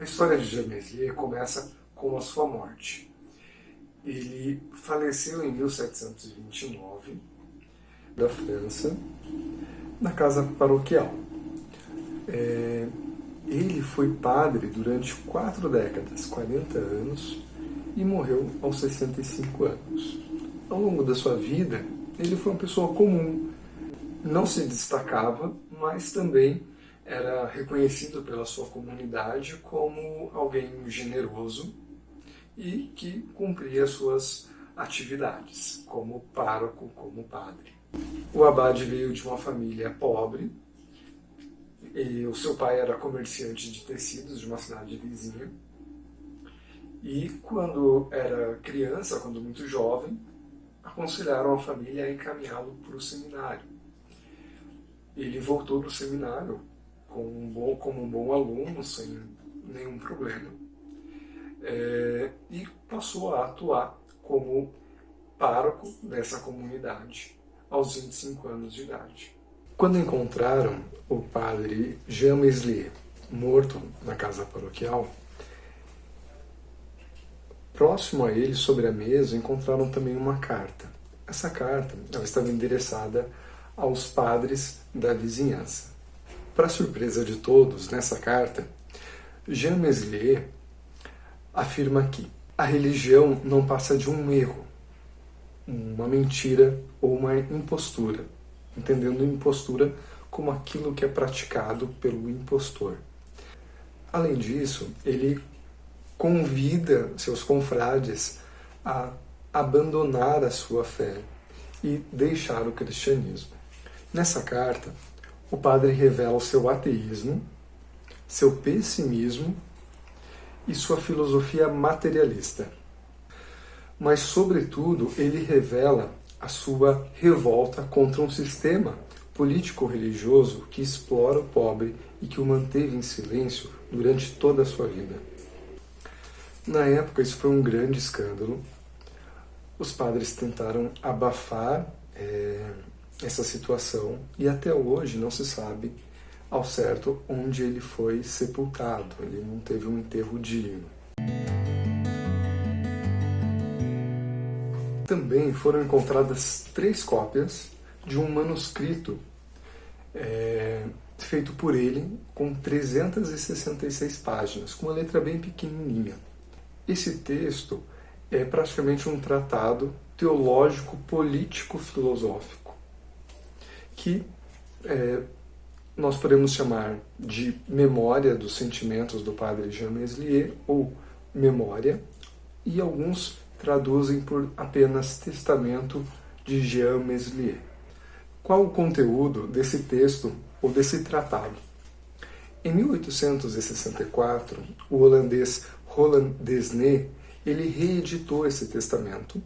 história de Jean Meslier começa com a sua morte. Ele faleceu em 1729, da França, na casa paroquial. Ele foi padre durante 4 décadas, 40 anos, e morreu aos 65 anos. Ao longo da sua vida, ele foi uma pessoa comum, não se destacava, mas também era reconhecido pela sua comunidade como alguém generoso e que cumpria suas atividades como pároco, como padre. O abade veio de uma família pobre, e o seu pai era comerciante de tecidos de uma cidade vizinha, e quando era criança, quando muito jovem, aconselharam a família a encaminhá-lo para o seminário. Ele voltou do seminário como um bom aluno, sem nenhum problema, e passou a atuar como pároco dessa comunidade aos 25 anos de idade. Quando encontraram o padre Jean Meslier morto na casa paroquial, próximo a ele, sobre a mesa, encontraram também uma carta. Essa carta ela estava endereçada aos padres da vizinhança. Para surpresa de todos, nessa carta, Jean Meslier afirma que a religião não passa de um erro, uma mentira ou uma impostura, entendendo impostura como aquilo que é praticado pelo impostor. Além disso, ele convida seus confrades a abandonar a sua fé e deixar o cristianismo. Nessa carta, o padre revela o seu ateísmo, seu pessimismo e sua filosofia materialista. Mas, sobretudo, ele revela a sua revolta contra um sistema político-religioso que explora o pobre e que o manteve em silêncio durante toda a sua vida. Na época, isso foi um grande escândalo. Os padres tentaram abafar essa situação e até hoje não se sabe ao certo onde ele foi sepultado. Ele não teve um enterro digno. Também foram encontradas 3 cópias de um manuscrito feito por ele com 366 páginas, com uma letra bem pequenininha. Esse texto é praticamente um tratado teológico, político, filosófico, que nós podemos chamar de Memória dos Sentimentos do Padre Jean Meslier, ou Memória, e alguns traduzem por apenas Testamento de Jean Meslier. Qual o conteúdo desse texto ou desse tratado? Em 1864, o holandês Roland Desnay, ele reeditou esse testamento,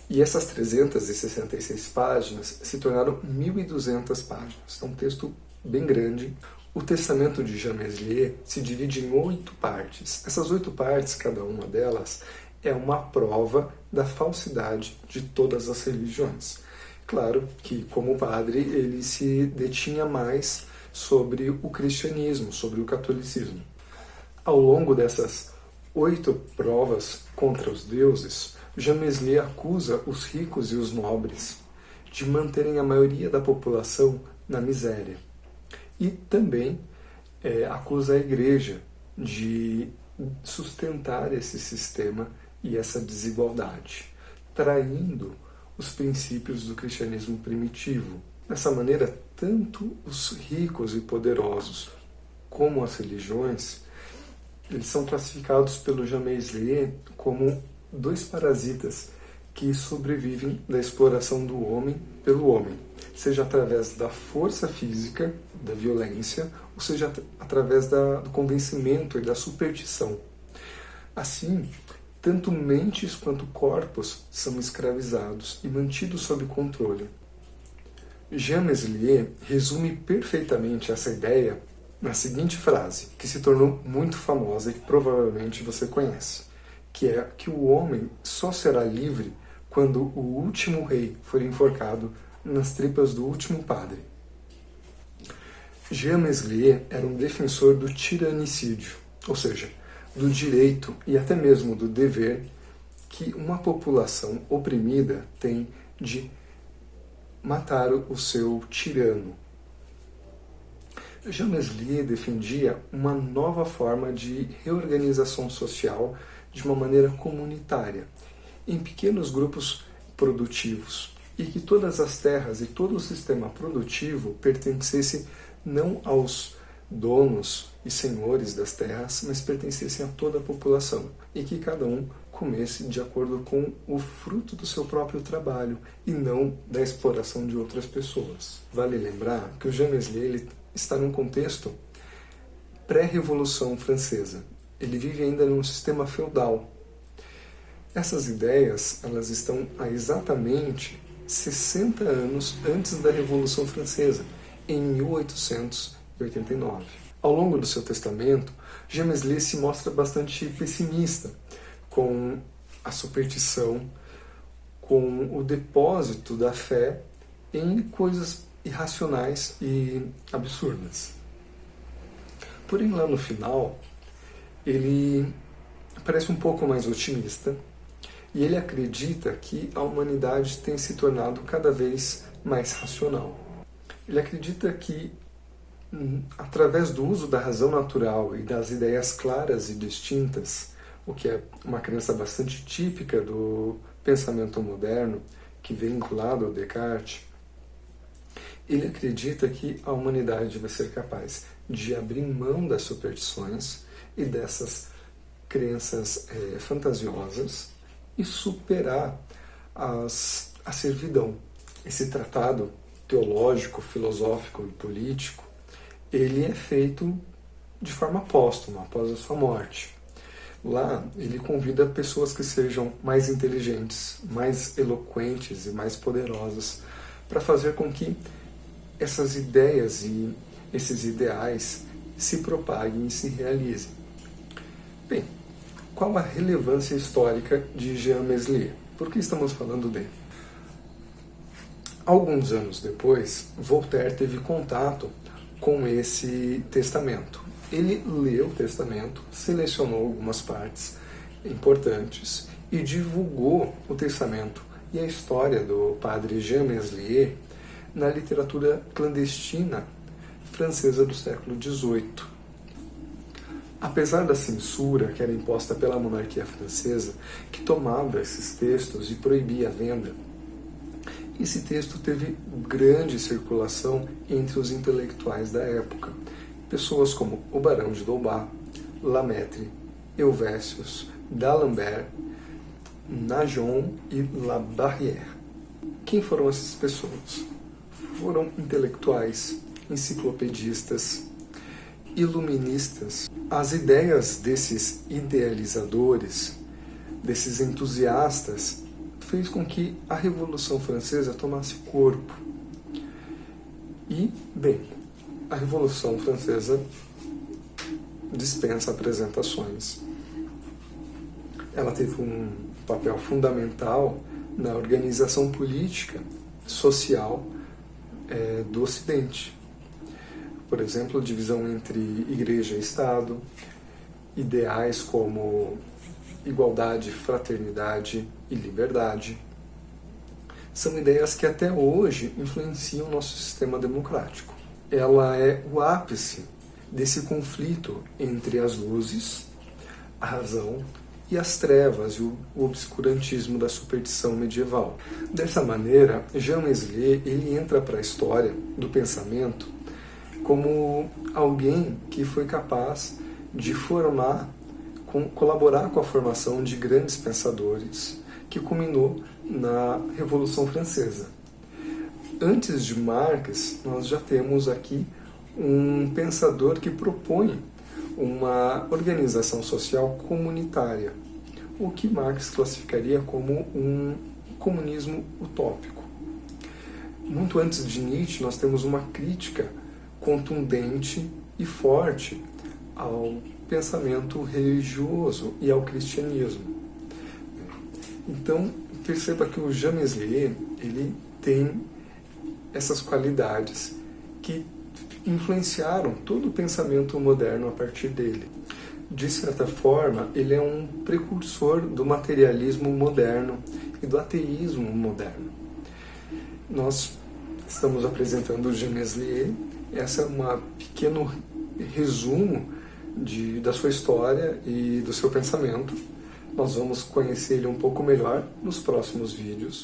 e essas 366 páginas se tornaram 1.200 páginas. É um texto bem grande. O testamento de Jean Meslier se divide em 8 partes. Essas 8 partes, cada uma delas, é uma prova da falsidade de todas as religiões. Claro que, como padre, ele se detinha mais sobre o cristianismo, sobre o catolicismo. Ao longo dessas 8 provas contra os deuses, Jean Meslier acusa os ricos e os nobres de manterem a maioria da população na miséria. E também acusa a Igreja de sustentar esse sistema e essa desigualdade, traindo os princípios do cristianismo primitivo. Dessa maneira, tanto os ricos e poderosos como as religiões, eles são classificados pelo Jean Meslier como 2 parasitas que sobrevivem da exploração do homem pelo homem, seja através da força física, da violência, ou seja através do convencimento e da superstição. Assim, tanto mentes quanto corpos são escravizados e mantidos sob controle. Jean Meslier resume perfeitamente essa ideia na seguinte frase, que se tornou muito famosa e que provavelmente você conhece, que é que o homem só será livre quando o último rei for enforcado nas tripas do último padre. Jean Meslier era um defensor do tiranicídio, ou seja, do direito e até mesmo do dever que uma população oprimida tem de matar o seu tirano. Jean Meslier defendia uma nova forma de reorganização social de uma maneira comunitária, em pequenos grupos produtivos, e que todas as terras e todo o sistema produtivo pertencesse não aos donos e senhores das terras, mas pertencessem a toda a população, e que cada um comesse de acordo com o fruto do seu próprio trabalho e não da exploração de outras pessoas. Vale lembrar que o Jean Meslier ele está num contexto pré-Revolução Francesa. Ele vive ainda num sistema feudal. Essas ideias elas estão há exatamente 60 anos antes da Revolução Francesa, em 1889. Ao longo do seu testamento, Jean Meslier se mostra bastante pessimista com a superstição, com o depósito da fé em coisas irracionais e absurdas. Porém, lá no final, ele parece um pouco mais otimista e ele acredita que a humanidade tem se tornado cada vez mais racional. Ele acredita que, através do uso da razão natural e das ideias claras e distintas, o que é uma crença bastante típica do pensamento moderno, que vem vinculado ao Descartes, ele acredita que a humanidade vai ser capaz de abrir mão das superstições e dessas crenças fantasiosas e superar a servidão. Esse tratado teológico, filosófico e político, ele é feito de forma póstuma, após a sua morte. Lá, ele convida pessoas que sejam mais inteligentes, mais eloquentes e mais poderosas para fazer com que essas ideias e esses ideais se propaguem e se realizem. Bem, qual a relevância histórica de Jean Meslier? Por que estamos falando dele? Alguns anos depois, Voltaire teve contato com esse testamento. Ele leu o testamento, selecionou algumas partes importantes e divulgou o testamento e a história do padre Jean Meslier na literatura clandestina francesa do século XVIII. Apesar da censura que era imposta pela monarquia francesa, que tomava esses textos e proibia a venda, esse texto teve grande circulação entre os intelectuais da época. Pessoas como o Barão de D'Holbach, Lamettrie, Helvétius, D'Alembert, Naigeon e La Barrière. Quem foram essas pessoas? Foram intelectuais, enciclopedistas, iluministas. As ideias desses idealizadores, desses entusiastas, fez com que a Revolução Francesa tomasse corpo. E, bem, a Revolução Francesa dispensa apresentações. Ela teve um papel fundamental na organização política, social do Ocidente. Por exemplo, divisão entre igreja e Estado, ideais como igualdade, fraternidade e liberdade. São ideias que até hoje influenciam o nosso sistema democrático. Ela é o ápice desse conflito entre as luzes, a razão e as trevas e o obscurantismo da superstição medieval. Dessa maneira, Jean Meslier ele entra para a história do pensamento como alguém que foi capaz de colaborar com a formação de grandes pensadores, que culminou na Revolução Francesa. Antes de Marx, nós já temos aqui um pensador que propõe uma organização social comunitária, o que Marx classificaria como um comunismo utópico. Muito antes de Nietzsche, nós temos uma crítica contundente e forte ao pensamento religioso e ao cristianismo. Então, perceba que o Jean Meslier ele tem essas qualidades que influenciaram todo o pensamento moderno a partir dele. de certa forma, ele é um precursor do materialismo moderno e do ateísmo moderno. Nós estamos apresentando o Jean Meslier. Essa é um pequeno resumo da sua história e do seu pensamento. Nós vamos conhecer ele um pouco melhor nos próximos vídeos.